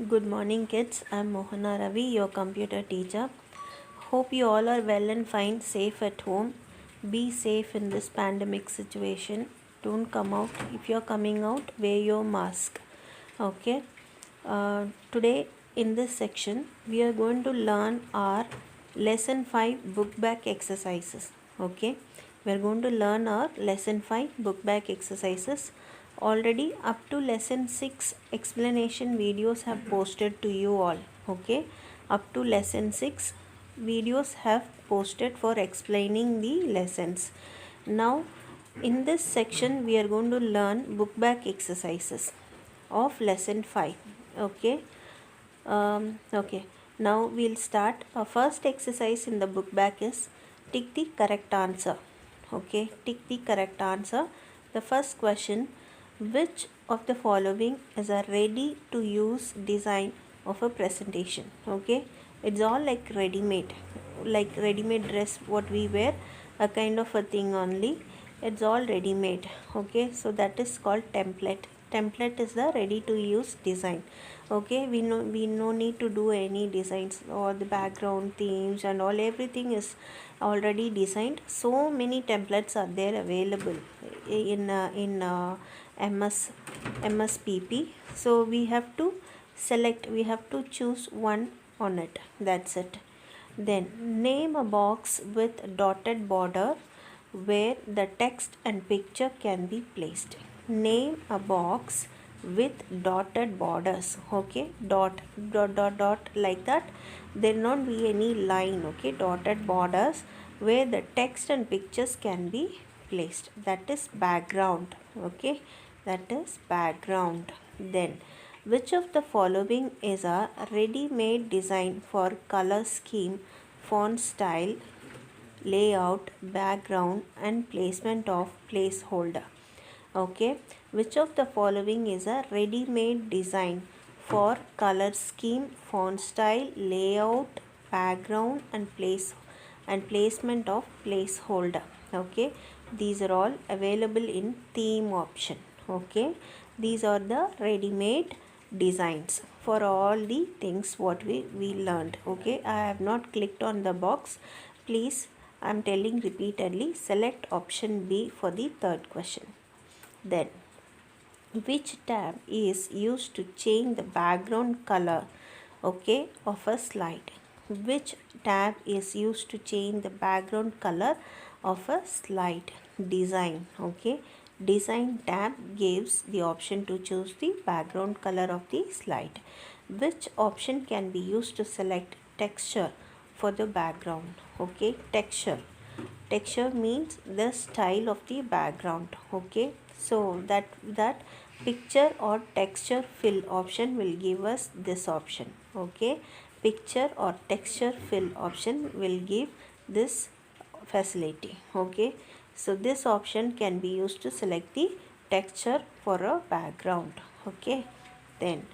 Good morning, kids. I'm Mohana Ravi, your computer teacher. Hope you all are well and fine, safe at home. Be safe in this pandemic situation. Don't come out. If you're coming out, wear your mask. Okay. Today, in this section, we are going to learn our lesson 5 book back exercises. Okay. We are going to learn our lesson 5 book back exercises. Already up to lesson 6 explanation videos have posted to you all. Okay, up to lesson 6 videos have posted for explaining the lessons. Now in this section we are going to learn book back exercises of lesson 5. Okay. Okay, now we'll start. Our first exercise in the book back is tick the correct answer. Okay, tick the correct answer. The first question: which of the following is a ready to use design of a presentation? Okay, it's all like ready made dress what we wear, a kind of a thing only. It's all ready made. Okay, so that is called template is the ready to use design. Okay, we no need to do any designs, or the background themes and all, everything is already designed. So many templates are there available in MSPP. So we have to we have to choose one on it. That's it. Then name a box with dotted border where the text and picture can be placed. Name a box with dotted borders. Okay, dot like that. There not be any line. Okay, dotted borders where the text and pictures can be placed. That is background. Okay, that is background. Then which of the following is a ready-made design for color scheme, font style, layout, background and placement of placeholder? Okay, which of the following is a ready-made design for color scheme, font style, layout, background and placement of placeholder? Okay, these are all available in theme option. Okay, these are the ready-made designs for all the things what we learned. Okay, I have not clicked on the box. Please, I am telling repeatedly, select option B for the third question. Then which tab is used to change the background color, okay, of a slide? Which tab is used to change the background color of a slide? Design. Okay, design tab gives the option to choose the background color of the slide. Which option can be used to select texture for the background? Okay, texture means the style of the background. Okay, so that picture or texture fill option will give us this option. Okay, picture or texture fill option will give this facility. Okay, so this option can be used to select the texture for a background. Okay, then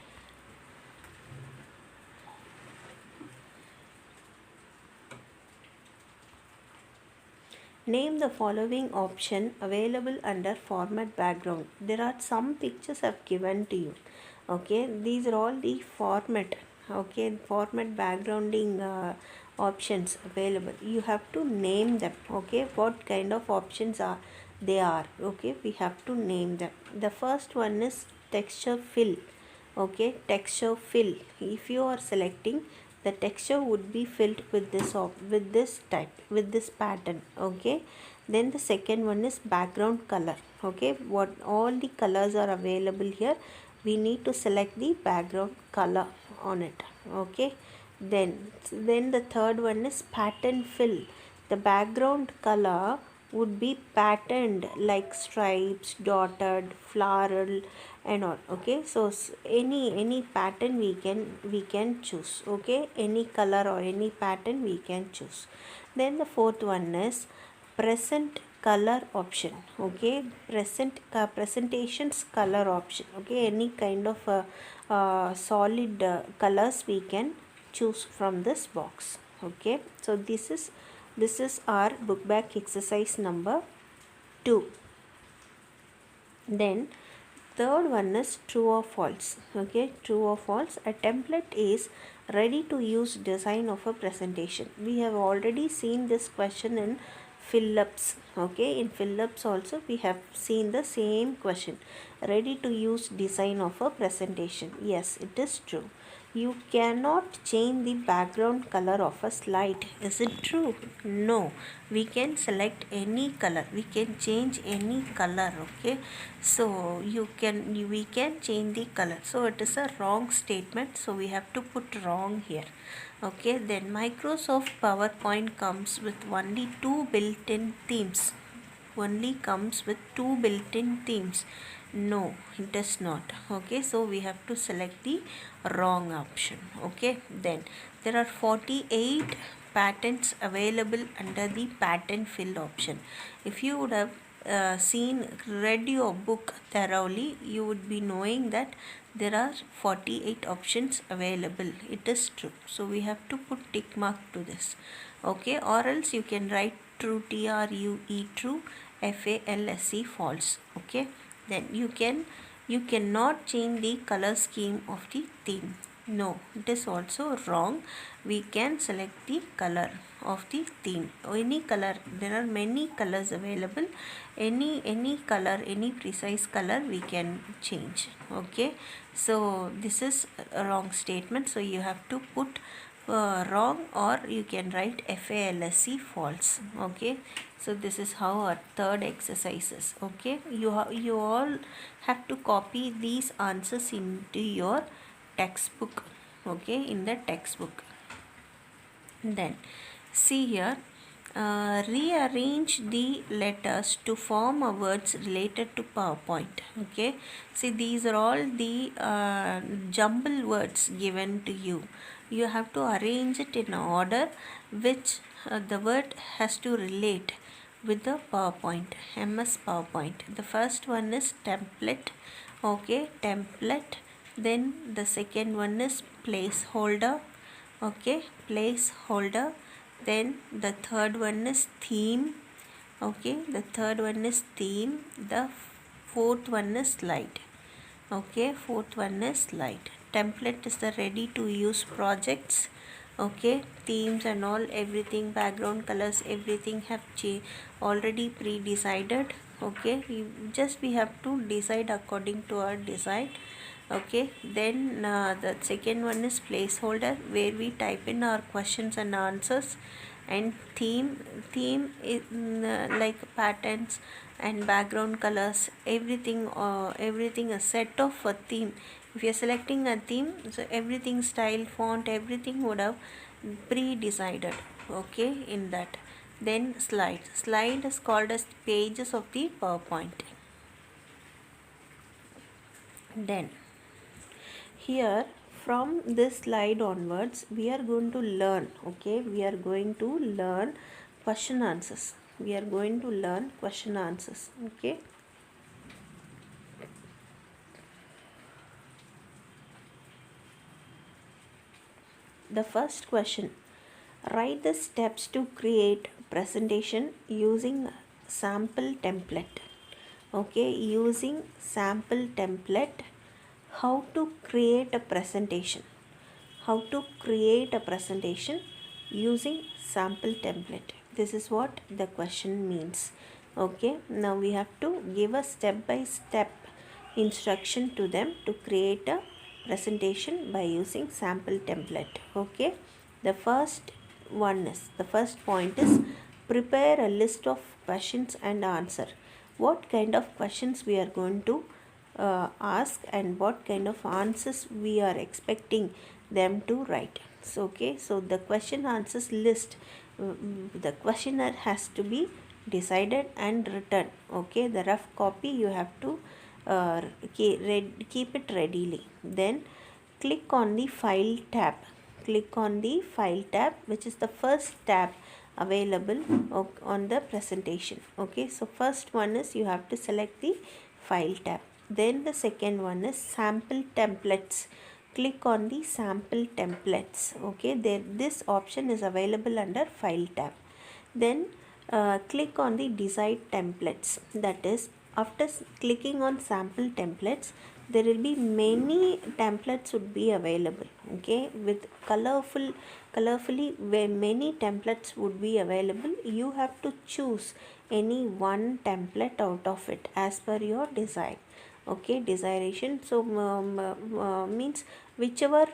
name the following option available under format background. There are some pictures I've given to you. Okay, these are all the format. Okay, format backgrounding options available. You have to name them. Okay, what kind of options are they are? Okay, we have to name them. The first one is texture fill. Okay, texture fill. If you are selecting, the texture would be filled with this type, with this pattern. Okay, then the second one is background color. Okay, what all the colors are available here, we need to select the background color on it. Okay, then the third one is pattern fill. The background color would be patterned like stripes, dotted, floral and all. Okay, so any pattern we can choose. Okay, any color or any pattern we can choose. Then the fourth one is present color option. Okay, presentations color option. Okay, any kind of solid colors we can choose from this box. Okay, so this is our book back exercise number 2. Then Third one is true or false. Okay, true or false. A template is ready to use design of a presentation. We have already seen this question in Phillips. Okay, in Phillips also we have seen the same question. Ready to use design of a presentation. Yes, it is true. You cannot change the background color of a slide. Is it true? No. We can select any color. We can change any color. Okay. So we can change the color. So it is a wrong statement. So we have to put wrong here. Okay. Then Microsoft PowerPoint comes with only two built-in themes. Only comes with two built-in themes. No, it does not. Okay, so we have to select the wrong option. Okay, then there are 48 patents available under the patent fill option. If you would have read your book thoroughly, you would be knowing that there are 48 options available. It is true. So we have to put tick mark to this. Okay, or else you can write true, TRUE, true, FALSE, false. Okay, then you cannot change the color scheme of the theme. No, it is also wrong. We can select the color of the theme. Any color, there are many colors available. Any color, any precise color we can change. Okay, so this is a wrong statement. So you have to put wrong, or you can write FALSE, false. Okay, so this is how our third exercise is. Okay, you all have to copy these answers into your textbook. Okay, in the textbook. Then see here, rearrange the letters to form a words related to PowerPoint. Okay, see, these are all the jumble words given to you. You have to arrange it in order which the word has to relate with the PowerPoint, MS PowerPoint. The first one is template. Okay, template. Then the second one is placeholder. Okay, placeholder. Then the third one is theme. Okay, the third one is theme. The fourth one is slide. Okay, fourth one is slide. Template is the ready to use projects. Okay, themes and all, everything, background colors, everything have already pre-decided. Okay, we have to decide according to our design. Okay, then the second one is placeholder, where we type in our questions and answers. And theme is like patterns and background colors, everything a set of a theme. If you are selecting a theme, so everything, style, font, everything would have pre-decided. Okay, in that. Then slide is called as pages of the PowerPoint. Then here, from this slide onwards, we are going to learn. Okay, we are going to learn question answers. We are going to learn question answers. Okay, the first question: write the steps to create presentation using sample template. Okay, using sample template. How to create a presentation? How to create a presentation using sample template? This is what the question means. Okay, now we have to give a step-by-step instruction to them to create a presentation by using sample template. Okay, the first point is prepare a list of questions and answer. What kind of questions we are going to ask and what kind of answers we are expecting them to write. So okay, so the question answers list, the questionnaire has to be decided and written. Okay, the rough copy you have to keep it readily. Then click on the file tab. Click on the file tab, which is the first tab available on the presentation. Okay, so first one is you have to select the file tab. Then the second one is sample templates. Click on the sample templates. Okay, this option is available under file tab. Then click on the decide templates, that is after clicking on sample templates, there will be many templates would be available, okay, with colorfully where many templates would be available. You have to choose any one template out of it as per your design, okay, desiration. So means whichever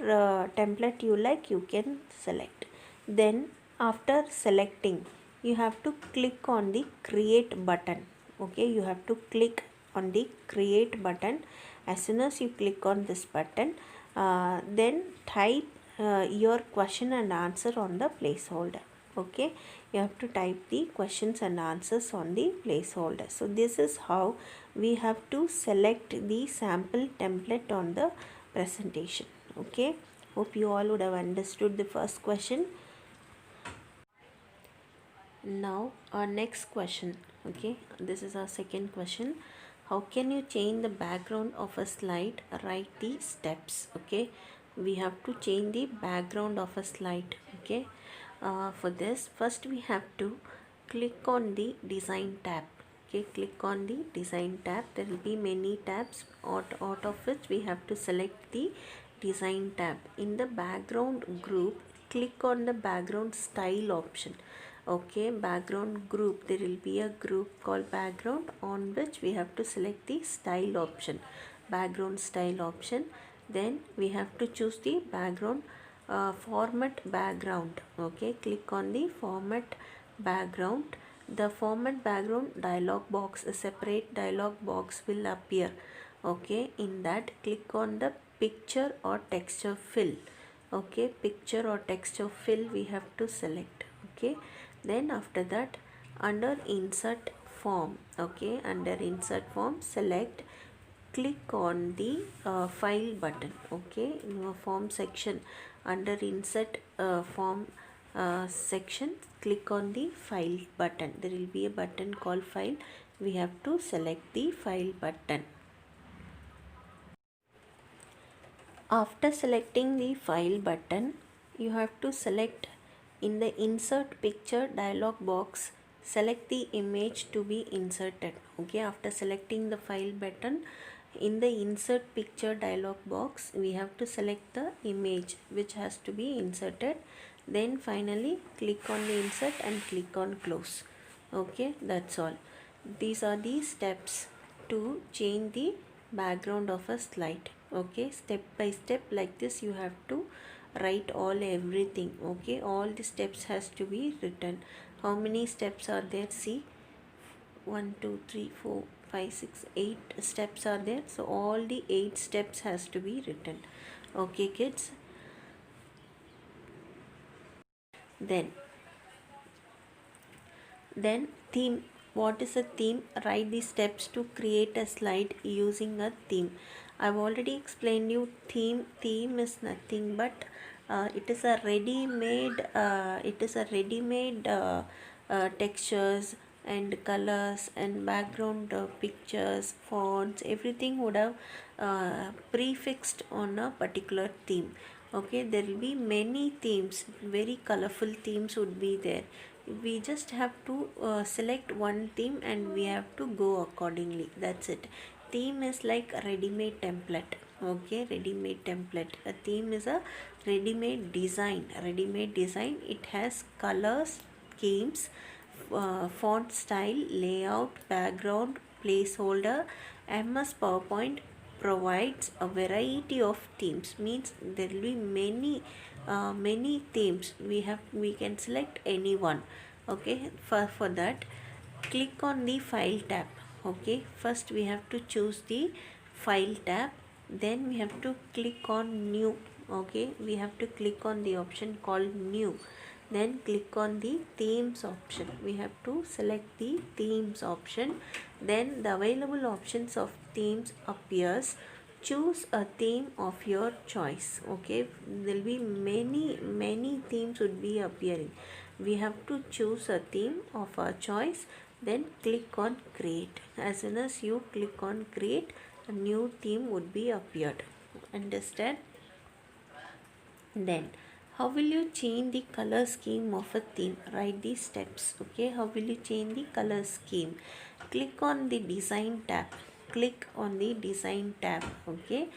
template you like, you can select. Then after selecting, you have to click on the create button, okay, you have to click on the create button. As soon as you click on this button, then type your question and answer on the placeholder, okay, you have to type the questions and answers on the placeholder. So this is how we have to select the sample template on the presentation, okay. Hope you all would have understood the first question. Now our next question, okay, this is our second question. How can you change the background of a slide? Write the steps, okay. We have to change the background of a slide, okay. For this, first we have to click on the design tab, okay, click on the design tab. There will be many tabs, out of which we have to select the design tab. In the background group, click on the background style option, okay. Background group, there will be a group called background, on which we have to select the style option, background style option. Then we have to choose the background format background, okay. Click on the format background. The format background dialog box, a separate dialog box will appear, okay. In that, click on the picture or texture fill, okay. Picture or texture fill we have to select, okay. Then after that, under insert form, okay, under insert form, select, click on the file button, okay. In your form section, under insert form section, click on the file button. There will be a button called file. We have to select the file button. After selecting the file button, you have to select in the insert picture dialog box, select the image to be inserted, okay. After selecting the file button, in the insert picture dialog box, we have to select the image which has to be inserted. Then finally click on the insert and click on close, okay. That's all. These are the steps to change the background of a slide, okay. Step by step, like this you have to write everything, okay. All the steps has to be written. How many steps are there? See, 1 2 3 4 5 6 8 steps are there. So all the 8 steps has to be written, okay kids. Then theme. What is a theme? Write the steps to create a slide using a theme. I've already explained you theme. Theme is nothing but it is a ready-made textures and colors and background pictures, fonts, everything would have prefixed on a particular theme, okay. There will be many themes, very colorful themes would be there. We just have to select one theme and we have to go accordingly. That's it. Theme is like a ready-made template, okay. Ready-made template. A theme is a ready-made design. It has colors, schemes, font style, layout, background, placeholder. MS PowerPoint provides a variety of themes, means there will be many themes. We can select any one, okay. For that, click on the file tab, okay. First we have to choose the file tab. Then we have to click on new, okay. We have to click on the option called new. Then click on the themes option. We have to select the themes option. Then the available options of themes appears. Choose a theme of your choice, okay. There will be many themes would be appearing. We have to choose a theme of our choice. Then click on create. As soon as you click on create, a new theme would be appeared. Understand? Then how will you change the color scheme of a theme? Write these steps, okay. How will you change the color scheme? click on the design tab. Click on the design tab. Okay,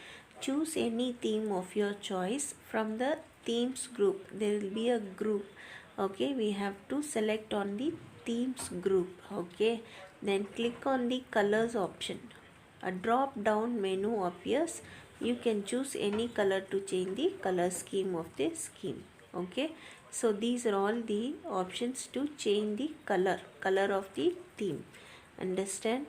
choose any theme of your choice from the themes group. There will be a group. Okay, we have to select on the themes group. Okay, then click on the colors option. A drop down menu appears. You can choose any color to change the color scheme of the scheme. Okay, so these are all the options to change the color of the theme. Understand?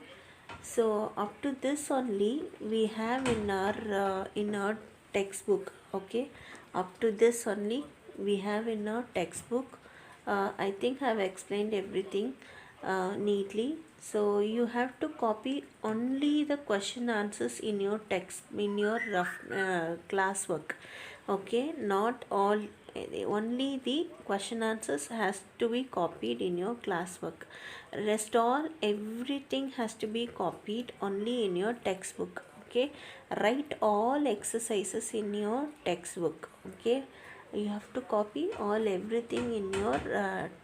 So up to this only we have in our textbook. Okay, up to this only we have in our textbook. I think I have explained everything neatly. So you have to copy only the question answers in your text, in your rough classwork. Okay, not all, only the question answers has to be copied in your classwork. Rest all, everything has to be copied only in your textbook. Okay, write all exercises in your textbook. Okay, you have to copy all everything in your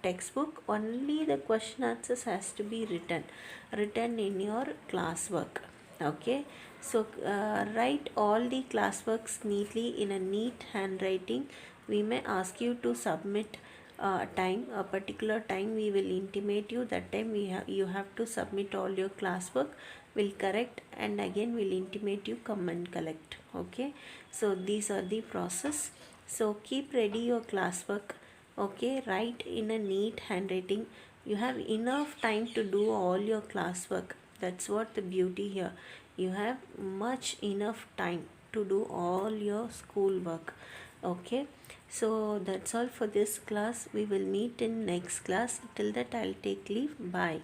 textbook. Only the question answers has to be written in your classwork. Okay, so write all the classworks neatly in a neat handwriting. We may ask you to submit time, a particular time we will intimate you. That time you have to submit all your classwork. Will correct and again will intimate you, come and collect. Okay, so these are the process. So keep ready your classwork. Okay, write in a neat handwriting. You have enough time to do all your classwork. That's what the beauty here. You have much enough time to do all your school work. Okay, so that's all for this class. We will meet in next class. Till that, I'll take leave. Bye.